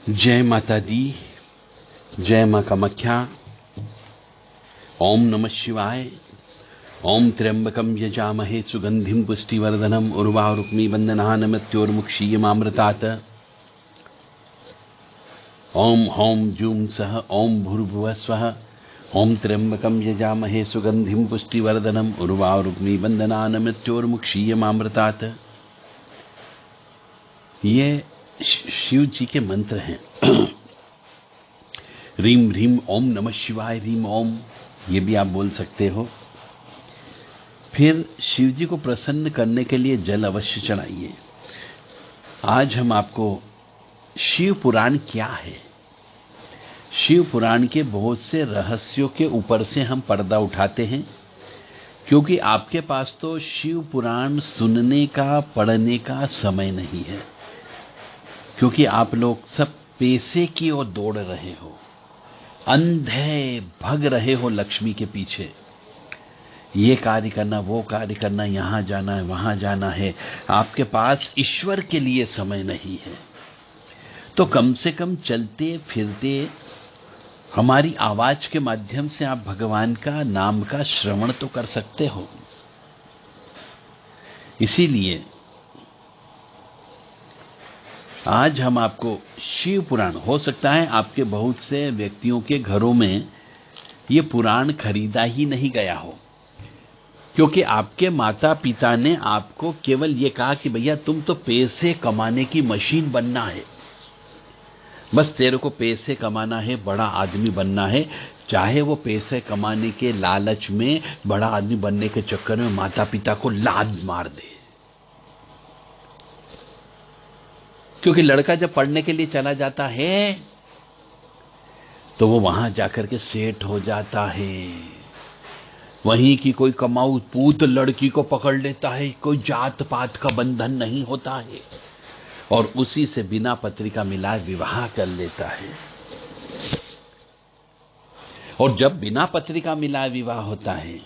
जय माता दी, जय मां कामाख्या। ओम नमः शिवाय। ओम त्र्यंबकं यजामहे सुगंधिं पुष्टिवर्धनम् उर्वारुक्मी बंधनान् मृत्योर्मुक्षीयमामृतात्। ओम हौं जूं सः ओम भूर्भुवः स्वः। ओम त्र्यंबकं यजामहे सुगंधिं पुष्टिवर्धनम् उर्वारुक्मी बंधनान् मृत्योर्मुक्षीयमामृतात्। ये शिव जी के मंत्र हैं। रीम ह्रीम ओम नमः शिवाय रीम ओम, ये भी आप बोल सकते हो। फिर शिव जी को प्रसन्न करने के लिए जल अवश्य चढ़ाइए। आज हम आपको शिव पुराण क्या है, शिव पुराण के बहुत से रहस्यों के ऊपर से हम पर्दा उठाते हैं, क्योंकि आपके पास तो शिव पुराण सुनने का, पढ़ने का समय नहीं है, क्योंकि आप लोग सब पैसे की ओर दौड़ रहे हो, अंधे भग रहे हो लक्ष्मी के पीछे। ये कार्य करना, वो कार्य करना, यहां जाना है, वहां जाना है। आपके पास ईश्वर के लिए समय नहीं है। तो कम से कम चलते फिरते हमारी आवाज के माध्यम से आप भगवान का नाम का श्रवण तो कर सकते हो। इसीलिए आज हम आपको शिव पुराण, हो सकता है आपके बहुत से व्यक्तियों के घरों में ये पुराण खरीदा ही नहीं गया हो, क्योंकि आपके माता पिता ने आपको केवल ये कहा कि भैया तुम तो पैसे कमाने की मशीन बनना है, बस तेरे को पैसे कमाना है, बड़ा आदमी बनना है। चाहे वो पैसे कमाने के लालच में, बड़ा आदमी बनने के चक्कर में माता पिता को लात मार दे। क्योंकि लड़का जब पढ़ने के लिए चला जाता है तो वो वहां जाकर के सेठ हो जाता है। वहीं की कोई कमाऊ पूत लड़की को पकड़ लेता है, कोई जात पात का बंधन नहीं होता है, और उसी से बिना पत्रिका मिलाए विवाह कर लेता है। और जब बिना पत्रिका मिलाए विवाह होता है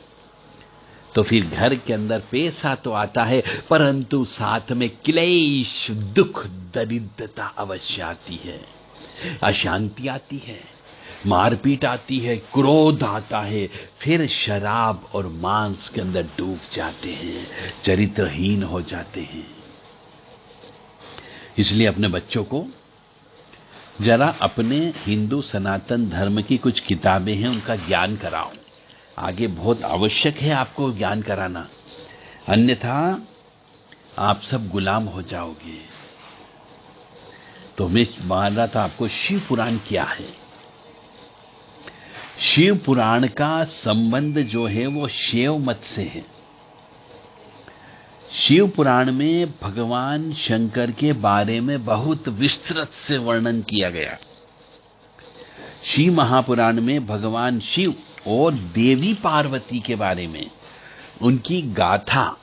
तो फिर घर के अंदर पैसा तो आता है, परंतु साथ में क्लेश, दुख, दरिद्रता अवश्य आती है, अशांति आती है, मारपीट आती है, क्रोध आता है। फिर शराब और मांस के अंदर डूब जाते हैं, चरित्रहीन हो जाते हैं। इसलिए अपने बच्चों को जरा अपने हिंदू सनातन धर्म की कुछ किताबें हैं, उनका ज्ञान कराओ। आगे बहुत आवश्यक है आपको ज्ञान कराना, अन्यथा आप सब गुलाम हो जाओगे। तो मैं मान रहा था आपको शिव पुराण क्या है। शिव पुराण का संबंध जो है वो शैव मत से है। शिव पुराण में भगवान शंकर के बारे में बहुत विस्तृत से वर्णन किया गया। शिव महापुराण में भगवान शिव और देवी पार्वती के बारे में, उनकी गाथा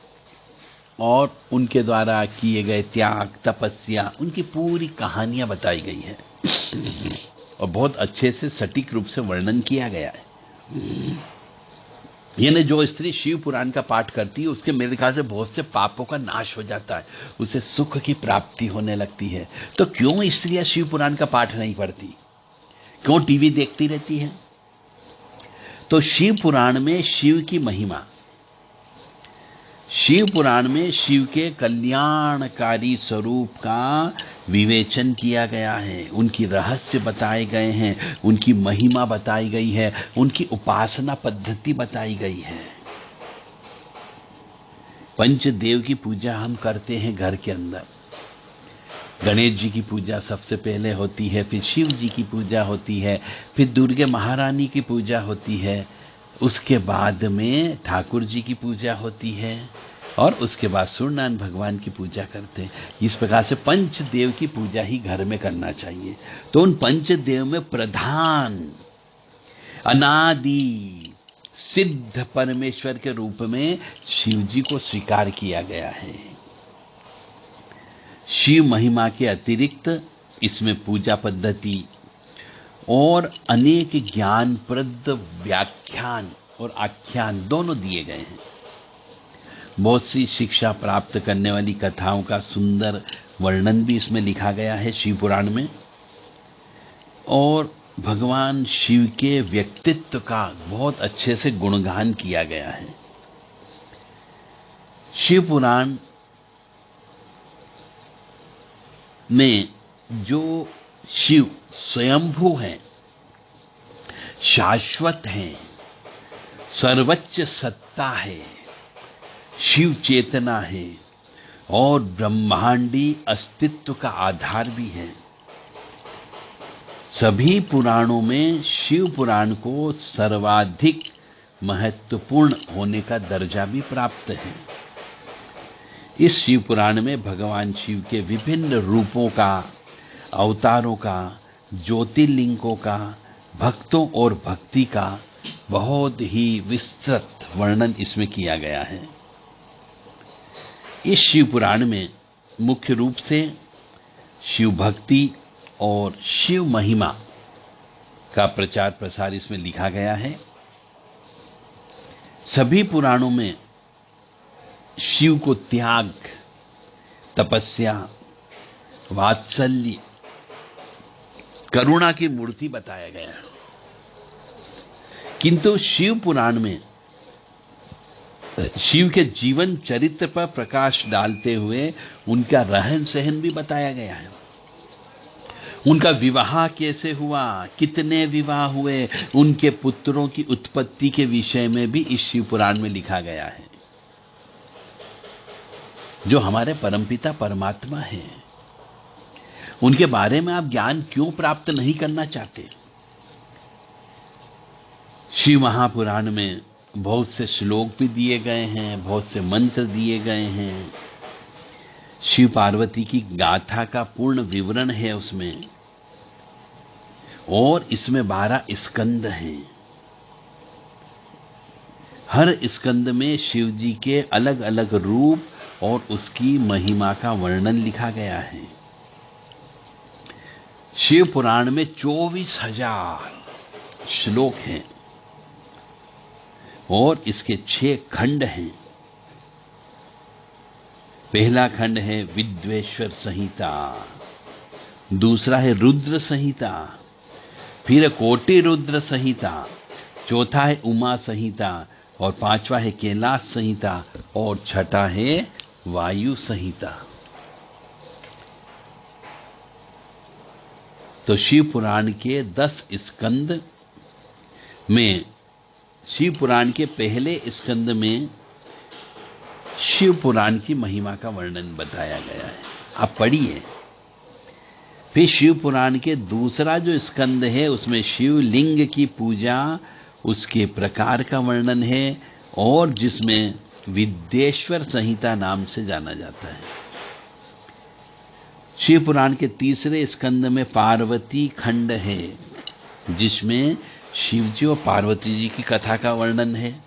और उनके द्वारा किए गए त्याग, तपस्या, उनकी पूरी कहानियां बताई गई है और बहुत अच्छे से सटीक रूप से वर्णन किया गया है। यानी जो स्त्री शिव पुराण का पाठ करती है उसके मेरे ख्याल से बहुत से पापों का नाश हो जाता है, उसे सुख की प्राप्ति होने लगती है। तो क्यों स्त्रियां शिव पुराण का पाठ नहीं पढ़ती, क्यों टीवी देखती रहती है? तो शिव पुराण में शिव की महिमा, शिव पुराण में शिव के कल्याणकारी स्वरूप का विवेचन किया गया है, उनकी रहस्य बताए गए हैं, उनकी महिमा बताई गई है, उनकी उपासना पद्धति बताई गई है। पंचदेव की पूजा हम करते हैं घर के अंदर। गणेश जी की पूजा सबसे पहले होती है, फिर शिव जी की पूजा होती है, फिर दुर्गे महारानी की पूजा होती है, उसके बाद में ठाकुर जी की पूजा होती है, और उसके बाद सूर्यनारायण भगवान की पूजा करते हैं। इस प्रकार से पंचदेव की पूजा ही घर में करना चाहिए। तो उन पंचदेव में प्रधान अनादि सिद्ध परमेश्वर के रूप में शिव जी को स्वीकार किया गया है। शिव महिमा के अतिरिक्त इसमें पूजा पद्धति और अनेक ज्ञानप्रद व्याख्यान और आख्यान दोनों दिए गए हैं। बहुत सी शिक्षा प्राप्त करने वाली कथाओं का सुंदर वर्णन भी इसमें लिखा गया है शिव पुराण में। और भगवान शिव के व्यक्तित्व का बहुत अच्छे से गुणगान किया गया है। शिव पुराण में जो शिव स्वयंभू हैं, शाश्वत हैं, सर्वोच्च सत्ता है, शिव चेतना है और ब्रह्मांडी अस्तित्व का आधार भी है, सभी पुराणों में शिव पुराण को सर्वाधिक महत्वपूर्ण होने का दर्जा भी प्राप्त है। इस शिव पुराण में भगवान शिव के विभिन्न रूपों का, अवतारों का, ज्योतिर्लिंगों का, भक्तों और भक्ति का बहुत ही विस्तृत वर्णन इसमें किया गया है। इस शिव पुराण में मुख्य रूप से शिव भक्ति और शिव महिमा का प्रचार प्रसार इसमें लिखा गया है। सभी पुराणों में शिव को त्याग, तपस्या, वात्सल्य, करुणा की मूर्ति बताया गया है, किंतु शिव पुराण में शिव के जीवन चरित्र पर प्रकाश डालते हुए उनका रहन सहन भी बताया गया है। उनका विवाह कैसे हुआ, कितने विवाह हुए, उनके पुत्रों की उत्पत्ति के विषय में भी इस शिव पुराण में लिखा गया है। जो हमारे परमपिता परमात्मा हैं, उनके बारे में आप ज्ञान क्यों प्राप्त नहीं करना चाहते? शिव महापुराण में बहुत से श्लोक भी दिए गए हैं, बहुत से मंत्र दिए गए हैं। शिव पार्वती की गाथा का पूर्ण विवरण है उसमें, और इसमें 12 स्कंद हैं। हर स्कंद में शिव जी के अलग अलग रूप और उसकी महिमा का वर्णन लिखा गया है। शिव पुराण में 24,000 श्लोक हैं और इसके 6 खंड हैं। पहला खंड है विद्वेश्वर संहिता, दूसरा है रुद्र संहिता, फिर कोटि रुद्र संहिता, चौथा है उमा संहिता और 5वां है कैलाश संहिता और 6ठा है वायु संहिता। तो शिव पुराण के 10 स्कंद में, शिव पुराण के पहले स्कंद में शिव पुराण की महिमा का वर्णन बताया गया है, आप पढ़िए। फिर शिव पुराण के दूसरा जो स्कंद है उसमें शिवलिंग की पूजा, उसके प्रकार का वर्णन है और जिसमें विद्वेश्वर संहिता नाम से जाना जाता है। शिव पुराण के तीसरे स्कंद में पार्वती खंड है, जिसमें शिव जी और पार्वती जी की कथा का वर्णन है।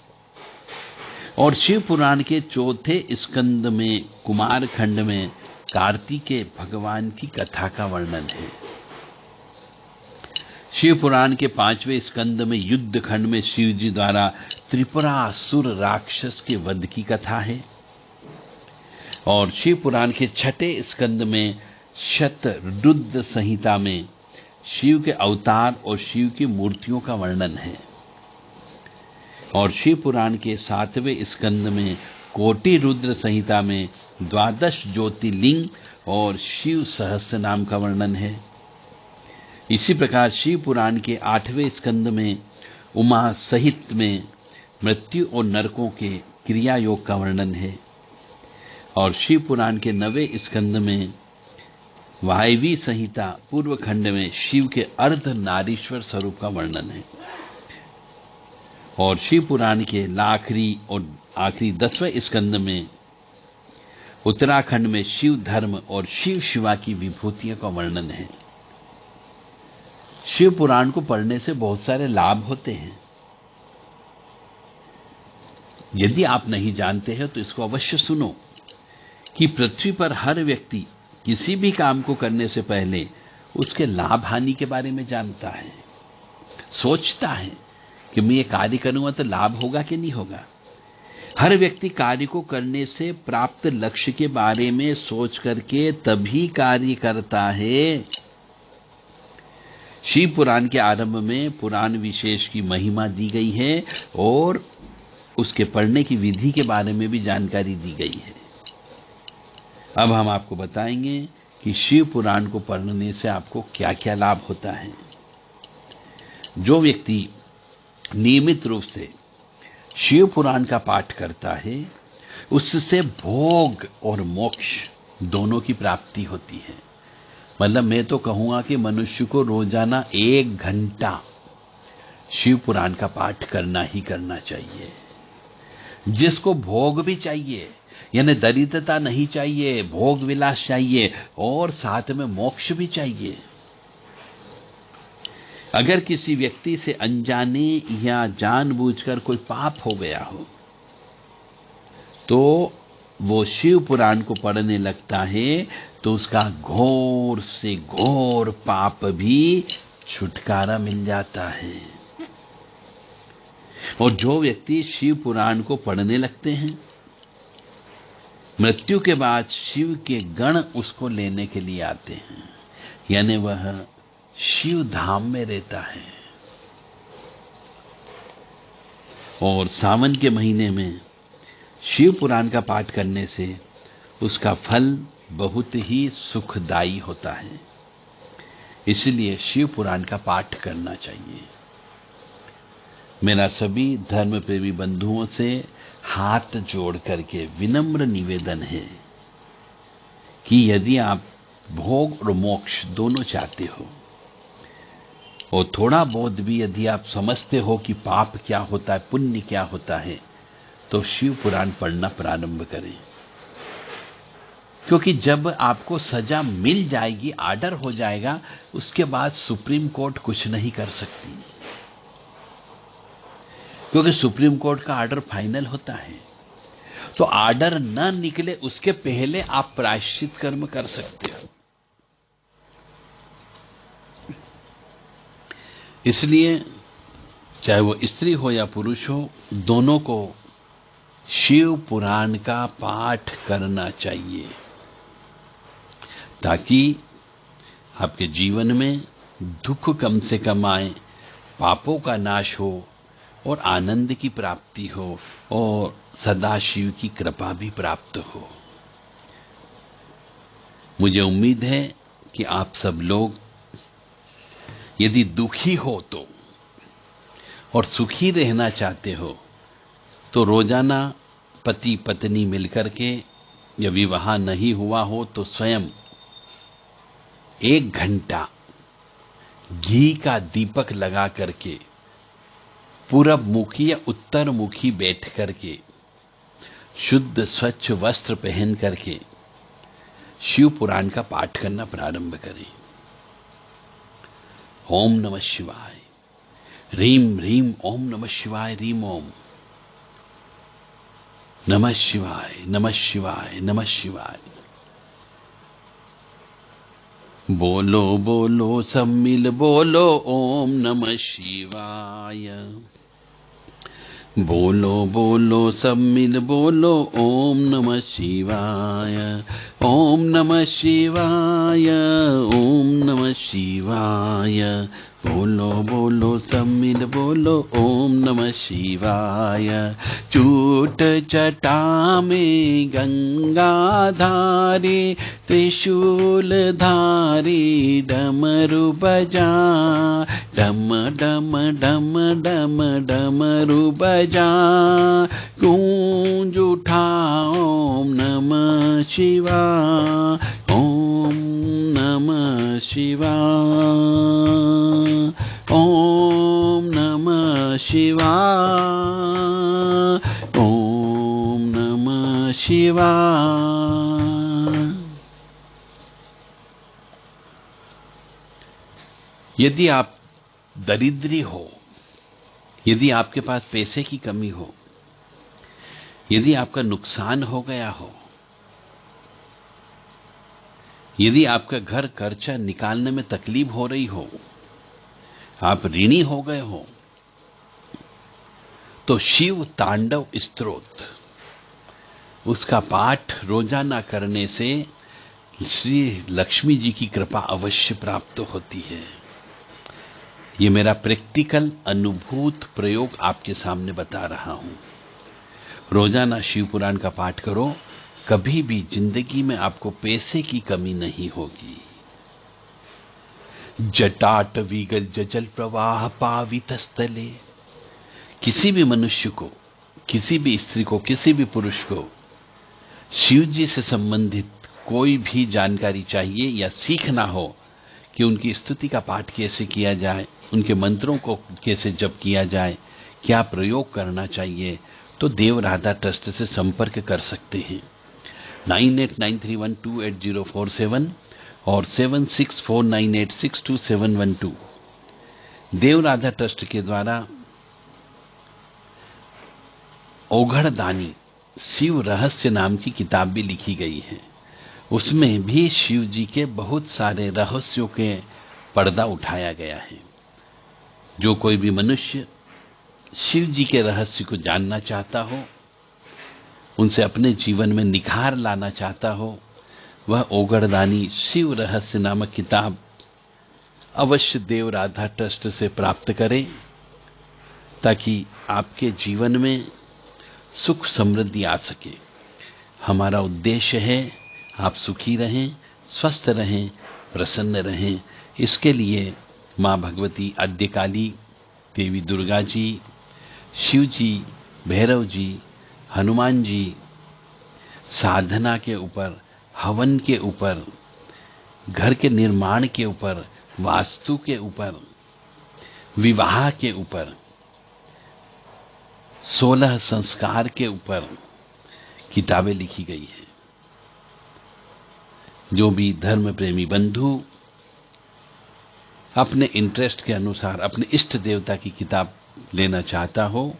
और शिव पुराण के चौथे स्कंद में कुमार खंड में कार्तिकेय भगवान की कथा का वर्णन है। शिव पुराण के 5वें स्कंद में युद्ध खंड में शिव जी द्वारा त्रिपुरासुर राक्षस के वध की कथा है। और शिव पुराण के 6ठे स्कंद में शतरुद्र संहिता में शिव के अवतार और शिव की मूर्तियों का वर्णन है। और शिव पुराण के 7वें स्कंद में कोटि रुद्र संहिता में 12 ज्योतिर्लिंग और शिव सहस्त्र नाम का वर्णन है। इसी प्रकार शिव पुराण के 8वें स्कंद में उमा सहित में मृत्यु और नरकों के क्रिया योग का वर्णन है। और शिव पुराण के 9वें स्कंद में वायवी संहिता पूर्व खंड में शिव के अर्ध नारीश्वर स्वरूप का वर्णन है। और शिव पुराण के आखिरी 10वें स्कंद में उत्तराखंड में शिव धर्म और शिव शिवा की विभूतियों का वर्णन है। शिव पुराण को पढ़ने से बहुत सारे लाभ होते हैं। यदि आप नहीं जानते हैं तो इसको अवश्य सुनो कि पृथ्वी पर हर व्यक्ति किसी भी काम को करने से पहले उसके लाभ हानि के बारे में जानता है, सोचता है कि मैं ये कार्य करूंगा तो लाभ होगा कि नहीं होगा। हर व्यक्ति कार्य को करने से प्राप्त लक्ष्य के बारे में सोच करके तभी कार्य करता है। शिव पुराण के आरंभ में पुराण विशेष की महिमा दी गई है और उसके पढ़ने की विधि के बारे में भी जानकारी दी गई है। अब हम आपको बताएंगे कि शिव पुराण को पढ़ने से आपको क्या क्या लाभ होता है। जो व्यक्ति नियमित रूप से शिव पुराण का पाठ करता है उससे भोग और मोक्ष दोनों की प्राप्ति होती है। मतलब मैं तो कहूंगा कि मनुष्य को रोजाना 1 घंटा शिव पुराण का पाठ करना ही करना चाहिए। जिसको भोग भी चाहिए, यानी दरिद्रता नहीं चाहिए, भोग विलास चाहिए और साथ में मोक्ष भी चाहिए। अगर किसी व्यक्ति से अनजाने या जानबूझकर कोई पाप हो गया हो तो वो शिव पुराण को पढ़ने लगता है तो उसका घोर से घोर पाप भी छुटकारा मिल जाता है। और जो व्यक्ति शिव पुराण को पढ़ने लगते हैं, मृत्यु के बाद शिव के गण उसको लेने के लिए आते हैं, यानी वह शिव धाम में रहता है। और सावन के महीने में शिव पुराण का पाठ करने से उसका फल बहुत ही सुखदायी होता है। इसलिए शिव पुराण का पाठ करना चाहिए। मेरा सभी धर्म प्रेमी बंधुओं से हाथ जोड़ करके विनम्र निवेदन है कि यदि आप भोग और मोक्ष दोनों चाहते हो और थोड़ा बहुत भी यदि आप समझते हो कि पाप क्या होता है, पुण्य क्या होता है, तो शिव पुराण पढ़ना प्रारंभ करें। क्योंकि जब आपको सजा मिल जाएगी, आर्डर हो जाएगा, उसके बाद सुप्रीम कोर्ट कुछ नहीं कर सकती, क्योंकि सुप्रीम कोर्ट का आर्डर फाइनल होता है। तो आर्डर न निकले उसके पहले आप प्रायश्चित कर्म कर सकते हो। इसलिए चाहे वो स्त्री हो या पुरुष हो, दोनों को शिव पुराण का पाठ करना चाहिए ताकि आपके जीवन में दुख कम से कम आए, पापों का नाश हो और आनंद की प्राप्ति हो और सदाशिव की कृपा भी प्राप्त हो। मुझे उम्मीद है कि आप सब लोग यदि दुखी हो तो और सुखी रहना चाहते हो तो रोजाना पति पत्नी मिलकर के, या विवाह नहीं हुआ हो तो स्वयं 1 घंटा घी का दीपक लगा करके पूरब मुखी या उत्तर मुखी बैठ करके शुद्ध स्वच्छ वस्त्र पहन करके शिव पुराण का पाठ करना प्रारंभ करें। ओम नमः शिवाय, ह्रीम ह्रीम ओम नमः शिवाय, ह्रीम ओम नमः शिवाय, नमः शिवाय, नमः शिवाय। बोलो बोलो सब मिल बोलो ओम नमः शिवाय। बोलो बोलो सब मिल बोलो ओम नमः शिवाय, ओम नमः शिवाय, ओम नमः शिवाय। बोलो बोलो सब मिल बोलो ओम नमः शिवाय। चूट जटा में गंगा धारे, त्रिशूल धारी डमरू बजा, डम डम डम डम डमरू बजा। गूंज उठा ओम नमः शिवाय, ओम नमः शिवाय, ओम नमः शिवाय, ओम नमः शिवाय। यदि आप दरिद्री हो, यदि आपके पास पैसे की कमी हो, यदि आपका नुकसान हो गया हो, यदि आपका घर खर्चा निकालने में तकलीफ हो रही हो, आप ऋणी हो गए हो, तो शिव तांडव स्तोत्र उसका पाठ रोजाना करने से श्री लक्ष्मी जी की कृपा अवश्य प्राप्त होती है। ये मेरा प्रैक्टिकल अनुभूत प्रयोग आपके सामने बता रहा हूं। रोजाना शिव पुराण का पाठ करो, कभी भी जिंदगी में आपको पैसे की कमी नहीं होगी। जटाट विगल जल प्रवाह पावित स्थले। किसी भी मनुष्य को, किसी भी स्त्री को, किसी भी पुरुष को शिव जी से संबंधित कोई भी जानकारी चाहिए या सीखना हो कि उनकी स्तुति का पाठ कैसे किया जाए, उनके मंत्रों को कैसे जप किया जाए, क्या प्रयोग करना चाहिए, तो देव राधा ट्रस्ट से संपर्क कर सकते हैं। 9893128047 और 7649862712 देव राधा ट्रस्ट के द्वारा ओघड़दानी शिव रहस्य नाम की किताब भी लिखी गई है। उसमें भी शिव जी के बहुत सारे रहस्यों के पर्दा उठाया गया है। जो कोई भी मनुष्य शिव जी के रहस्य को जानना चाहता हो, उनसे अपने जीवन में निखार लाना चाहता हो, वह ओघड़दानी शिव रहस्य नामक किताब अवश्य देव राधा ट्रस्ट से प्राप्त करे, ताकि आपके जीवन में सुख समृद्धि आ सके। हमारा उद्देश्य है आप सुखी रहें, स्वस्थ रहें, प्रसन्न रहें। इसके लिए मां भगवती आद्यकाली, देवी दुर्गा जी, शिव जी, भैरव जी, हनुमान जी साधना के ऊपर, हवन के ऊपर, घर के निर्माण के ऊपर, वास्तु के ऊपर, विवाह के ऊपर, 16 संस्कार के ऊपर किताबें लिखी गई हैं। जो भी धर्म प्रेमी बंधु अपने इंटरेस्ट के अनुसार अपने इष्ट देवता की किताब लेना चाहता हो,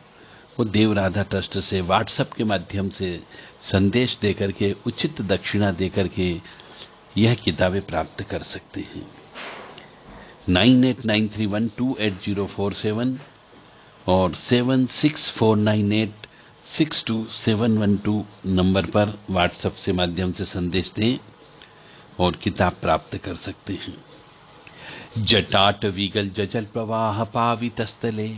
वो देव राधा ट्रस्ट से व्हाट्सएप के माध्यम से संदेश देकर के, उचित दक्षिणा देकर के यह किताबें प्राप्त कर सकते हैं। 9893128047 और 7649862712 नंबर पर व्हाट्सएप से माध्यम से संदेश दें और किताब प्राप्त कर सकते हैं। जटाट विगल जल प्रवाह पावित स्थले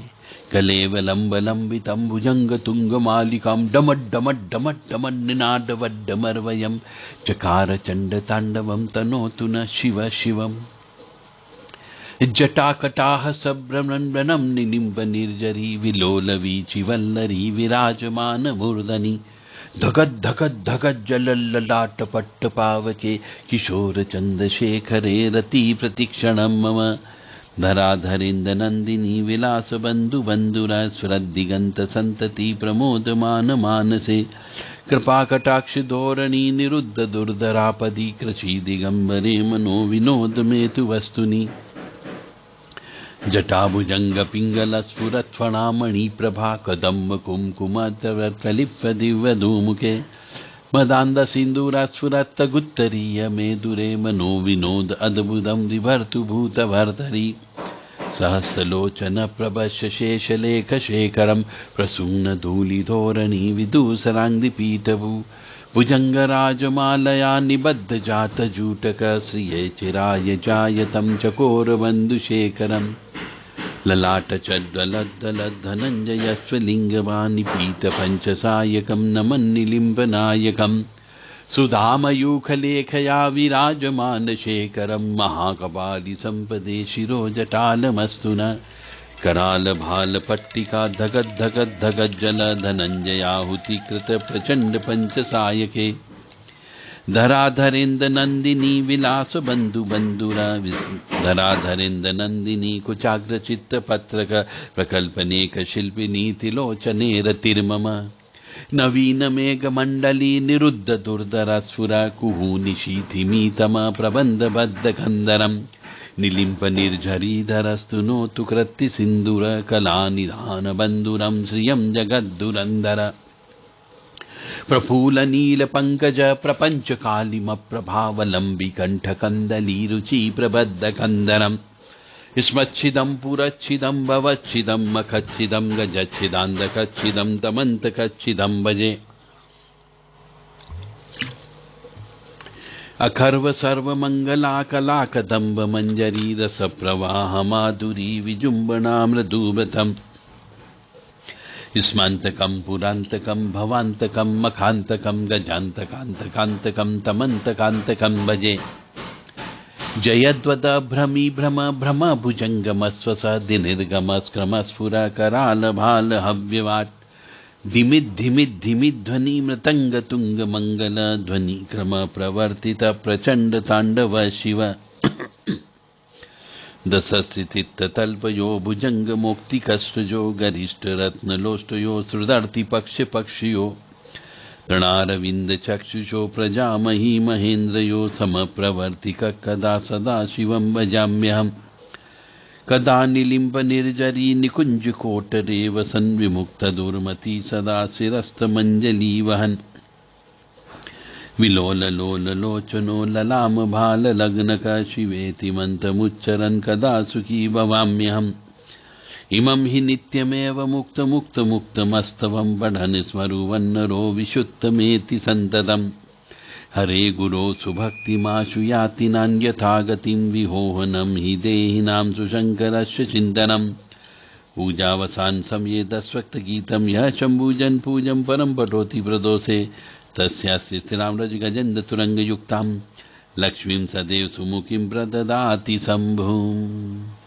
कलेवलंब लंबितम भुजंग तुंग मालिकाम डमट डमट डमट डमट निनादवड्डमर्वयम चकार चंड तांडवम तनोतु न शिव शिवम। जटाकटाह सभ्रमणम निलिम्ब निर्जरी विलोलवीचि वल्लरी विराजमान मूर्धनि धगत धगत धगत जलल्ललाट पट्ट पावके किशोर चंद्रशेखरे रति प्रतीक्षणम मम धराधरेन्द्र नंदिनी विलास बंधु बंधुरा सुरदिगंत संतति प्रमोदमान मानसे कृपा कटाक्ष धोरणी निरुद्ध दुर्धरापदी कृषि दिगंबरे मनो विनोद मेतु वस्तुनि जटाभुजंग पिंगल स्फुरत्फणामणि प्रभा कदम्ब कुमकुमकलिप्त दिव्य धूमुखे मदांद सिंदूरा स्फुरत्त गुत्तरीय मेदुरे मनो विनोद अद्भुतम विभर्तु भूत भर्तरी सहस्रलोचन प्रभस्य शेषलेख शेखरम प्रसून्न धूलि धोरणी विदूसरांगि पीठभू भुजंगराजमालया निबद्ध जात जूटक श्रिये चिराय जायतं चकोर बंधुशेखरम ललाट चद्दलद्धनंजय स्वलिंगवानि पीत पंचसायकम नमन्निलिम्बनायकम सुधामयूखलेखया विराजमान शेखरम महाकपालि संपदे शिरोजटालमस्तु न कराल भाल पट्टिका धगत धगत धगत जल धनंजयाहुति कृत प्रचंड पंचसायके धराधरेन्द्र नंदिनी विलास बंधु बंधुरा धराधरेन्द्र नंदिनी कुचाग्र चित्त पत्रक प्रकल्पनेक शिल्पिनी तिलोचने रतिर्मम नवीन मेघ मंडली निरुद्ध दुर्धरा स्फुरा कुहू निशीथिमीतम प्रबंध बद्ध खंदरम निलिम्प निर्झरीधरस्तु नोतु कृत्ति सिंदूर कला निधान बंधुरम श्रियं जगद्दुरंधर प्रफुल्ल नील पंकज प्रपंच कालिम प्रभावलंबी कंठ कंदली रुचि प्रबद्ध कंदरम स्मच्छिदं पुरच्छिदं भवच्छिदं मखच्छिदं गजच्छिदांधकच्छिदं तमंतकच्छिदं भजे अखर्व सर्वमंगला कला कदम्ब मंजरी रस प्रवाह माधुरी विजुम्बना मृदुव्रतम स्मान्तकं पुरान्तकं भवान्तकं मखान्तकं गजान्तकान्तकान्तकं तमन्तकान्तकं भजे जयद्वद भ्रमी भ्रम भ्रम भुजंगम स्वस दिनिर्गम स्क्रम स्फुर कराल भाल हव्यवाट धिमिद धिमिद धिमिद ध्वनि मृतंग तुंग मंगल ध्वनि क्रम प्रवर्तित प्रचंड तांडव शिव दशस्थित तल्पयो भुजंग मोक्ति कष्टजो गरिष्ठ रत्न लोष्टयो श्रुदर्ति पक्ष पक्षियो ऋणारविंद चक्षुषो प्रजामही महेन्द्रयो समप्रवर्तिक कदा सदा शिवं भजाम्यहम् कदा निलिम्ब निर्जरी निकुंज कोटरे वसन् विमुक्त दुर्मति सदा शिरस्त मंजली वहन् विलोल लोल लोचनो ललाम भाल लग्नक शिवेति मंत्रमुच्चरन् कदा सुखी भवाम्यहम् इमं हि नित्यमेव मुक्त मुक्त मुक्तमस्तवं पठन् स्मरुवन्नरो विशुद्धमेति सन्ततम् हरे गुरो सुभक्तिमाशु याति नान्यथा गतिं विहोहनं हि देहिनां सुशङ्करस्य चिन्तनम् पूजावसान समये दस्वक्तगीतं यः शम्भुजन् पूजं परं पठोति प्रदोषे तस्यास्य स्थिरां रजगजन्दतुरङ्गयुक्तां लक्ष्मीं सदैव सुमुखीं प्रददाति शम्भुम्।